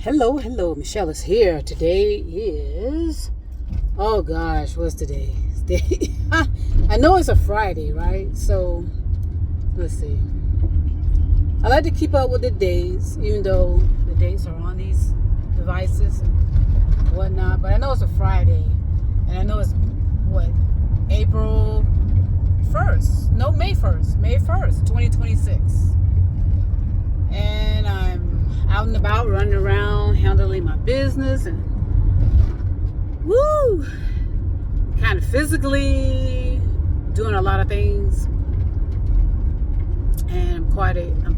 Hello, Michelle is here. Today is, oh gosh, what's today? I know it's a Friday, right? So, let's see. I like to keep up with the days, even though the dates are on these devices and whatnot. But I know it's a Friday, and I know it's, April 1st. No, May 1st. May 1st, 2026. And I'm out and about, running around, handling my business, and kind of physically doing a lot of things. And I'm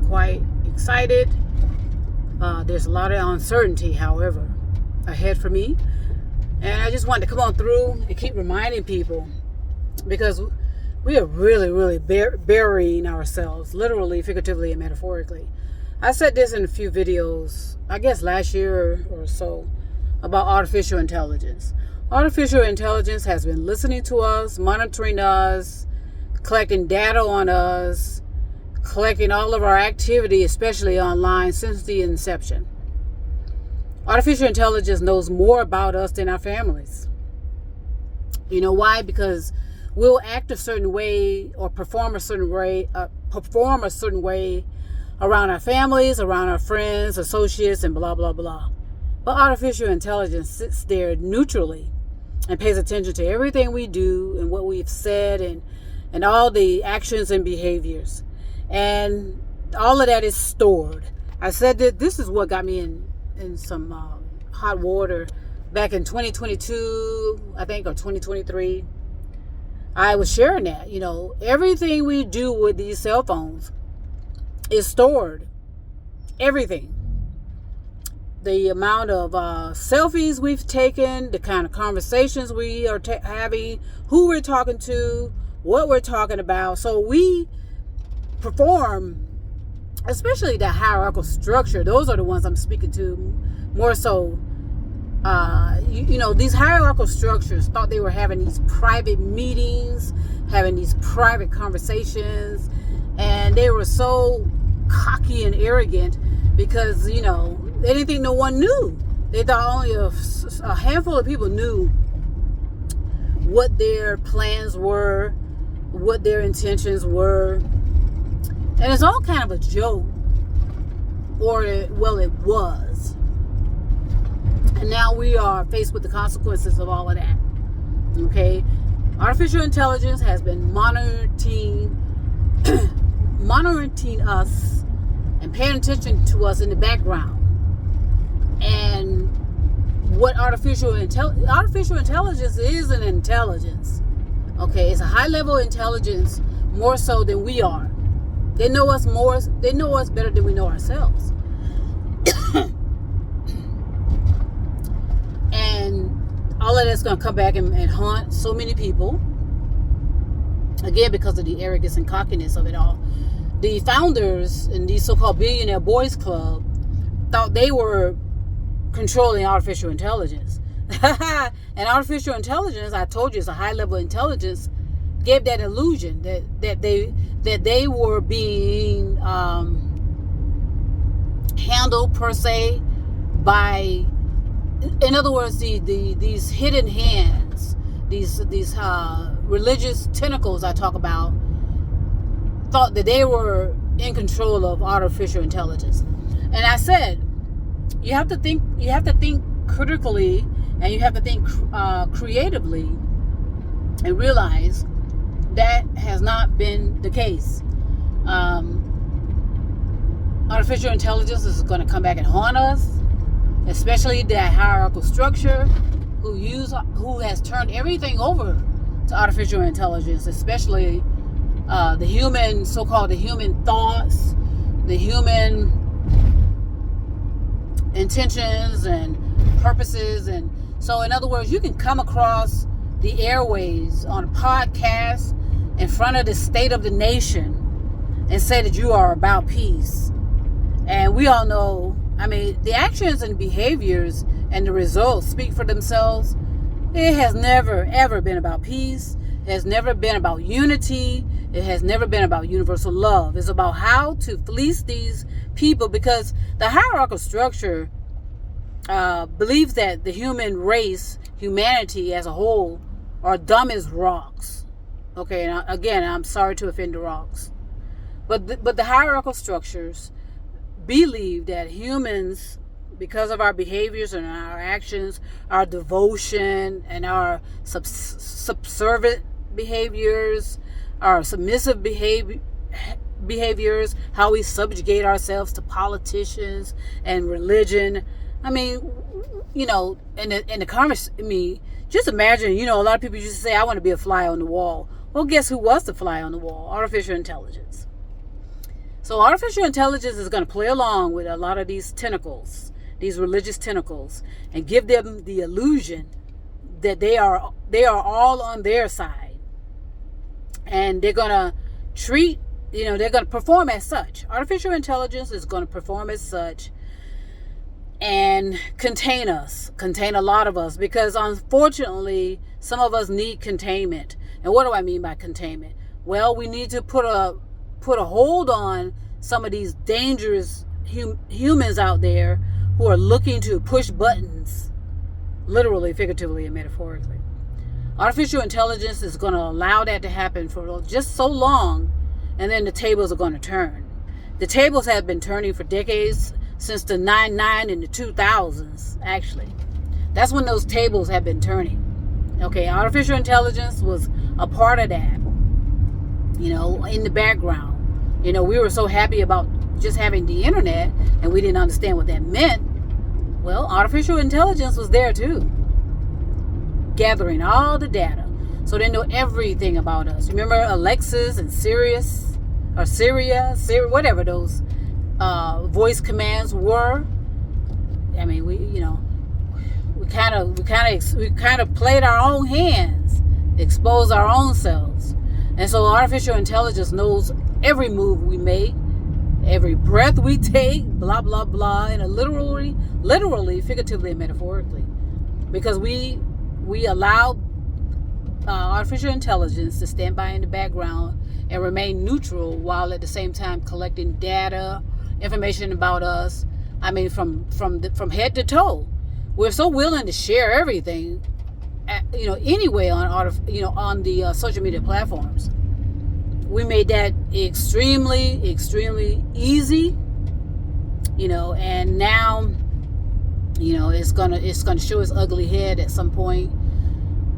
quite excited. There's a lot of uncertainty, however, ahead for me. And I just wanted to come on through and keep reminding people, because we are really burying ourselves, literally, figuratively, and metaphorically. I said this in a few videos, I guess last year or so, about artificial intelligence. Artificial intelligence has been listening to us, monitoring us, collecting data on us, collecting all of our activity, especially online, since the inception. Artificial intelligence knows more about us than our families. You know why? Because we'll act a certain way or perform a certain way around our families, around our friends, associates, and blah, blah, blah. But artificial intelligence sits there neutrally and pays attention to everything we do and what we've said and all the actions and behaviors. And all of that is stored. I said that this is what got me in some hot water back in 2022, I think, or 2023. I was sharing that, everything we do with these cell phones is stored. Everything. The amount of selfies we've taken, the kind of conversations we are having, who we're talking to, what we're talking about. So we perform, especially the hierarchical structure. Those are the ones I'm speaking to more so. These hierarchical structures thought they were having these private meetings, having these private conversations, and they were so cocky and arrogant because, they didn't think no one knew. They thought only a handful of people knew what their plans were, what their intentions were. And it's all kind of a joke, it was. And now we are faced with the consequences of all of that. Okay? Artificial intelligence has been monitoring us and paying attention to us in the background. And what artificial intelligence is an intelligence. Okay? It's a high level intelligence, more so than we are. They know us better than we know ourselves. And all of that's going to come back and haunt so many people. Again, because of the arrogance and cockiness of it all. The founders in the so-called Billionaire Boys Club thought they were controlling artificial intelligence. And artificial intelligence, I told you, is a high-level intelligence, gave that illusion that they were being handled per se by, in other words, these hidden hands, these religious tentacles I talk about, thought that they were in control of artificial intelligence. And I said, you have to think critically, and you have to think creatively, and realize that has not been the case. Artificial intelligence is going to come back and haunt us, especially that hierarchical structure who has turned everything over to artificial intelligence, especially the human thoughts, the human intentions and purposes. And so, in other words, you can come across the airways on a podcast in front of the state of the nation and say that you are about peace. And we all know, the actions and behaviors and the results speak for themselves. It has never, ever been about peace. It has never been about unity. It has never been about universal love. It's about how to fleece these people, because the hierarchical structure believes that the human race, humanity as a whole, are dumb as rocks. Okay, and again, I'm sorry to offend the rocks. But the hierarchical structures believe that humans, because of our behaviors and our actions, our devotion and our subservient behaviors, our submissive behaviors, how we subjugate ourselves to politicians and religion. I mean, in the conversation, just imagine, a lot of people used to say, I want to be a fly on the wall. Well, guess who was the fly on the wall? Artificial intelligence. So artificial intelligence is going to play along with a lot of these tentacles, these religious tentacles, and give them the illusion that they are all on their side. And they're going to treat, they're going to perform as such. Artificial intelligence is going to perform as such and contain a lot of us, because unfortunately some of us need containment. And what do I mean by containment? Well, we need to put a hold on some of these dangerous humans out there who are looking to push buttons, literally, figuratively, and metaphorically. Artificial intelligence is going to allow that to happen for just so long, and then the tables are going to turn. The tables have been turning for decades, since the 99 and the 2000s, actually. That's when those tables have been turning. Okay, artificial intelligence was a part of that, in the background. We were so happy about just having the internet, and we didn't understand what that meant. Well, artificial intelligence was there too, gathering all the data. So they know everything about us. Remember Alexis and Sirius, or Syria, whatever those voice commands were. I mean, we kind of played our own hands, exposed our own selves. And so artificial intelligence knows every move we make, every breath we take, blah blah blah, and literally, figuratively, and metaphorically, because we allow artificial intelligence to stand by in the background and remain neutral, while at the same time collecting data, information about us. I mean, from head to toe. We're so willing to share everything, anyway on the social media platforms. We made that extremely, extremely easy, and now, it's gonna show its ugly head at some point,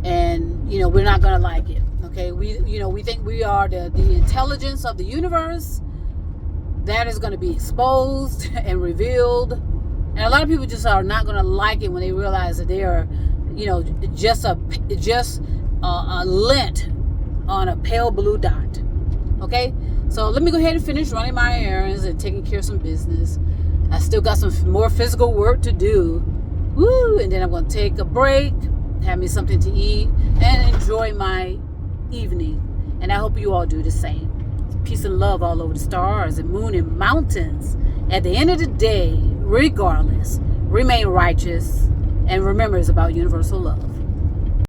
and we're not gonna like it. Okay, we think we are the intelligence of the universe. That is going to be exposed and revealed, and a lot of people just are not going to like it when they realize that they are, just a lint on a pale blue dot. Okay, so let me go ahead and finish running my errands and taking care of some business. I still got some more physical work to do. Woo! And then I'm going to take a break, have me something to eat, and enjoy my evening. And I hope you all do the same. Peace and love all over the stars and moon and mountains. At the end of the day, regardless, remain righteous, and remember, it's about universal love.